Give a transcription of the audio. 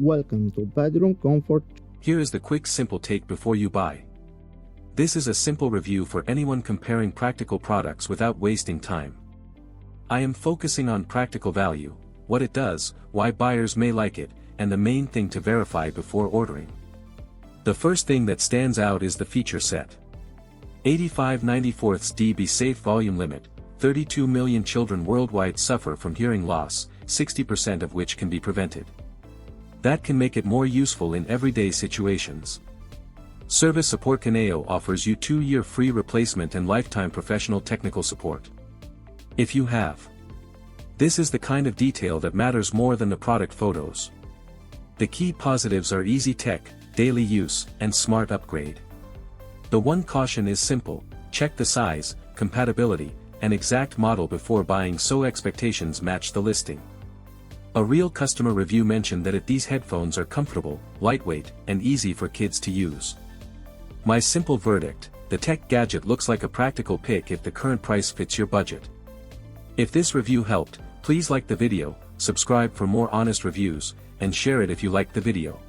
Welcome to Bedroom Comfort. Here is the quick simple take before you buy. This is a simple review for anyone comparing practical products without wasting time. I am focusing on practical value, what it does, why buyers may like it, and the main thing to verify before ordering. The first thing that stands out is the feature set. 85/94 dB safe volume limit. 32 million children worldwide suffer from hearing loss, 60% of which can be prevented. That can make it more useful in everyday situations. Service Support Kaneo offers you 2-year free replacement and lifetime professional technical support. If you have. This is the kind of detail that matters more than the product photos. The key positives are easy tech, daily use, and smart upgrade. The one caution is simple: check the size, compatibility, and exact model before buying so expectations match the listing. A real customer review mentioned that these headphones are comfortable, lightweight, and easy for kids to use. My simple verdict: the tech gadget looks like a practical pick if the current price fits your budget. If this review helped, please like the video, subscribe for more honest reviews, and share it if you liked the video.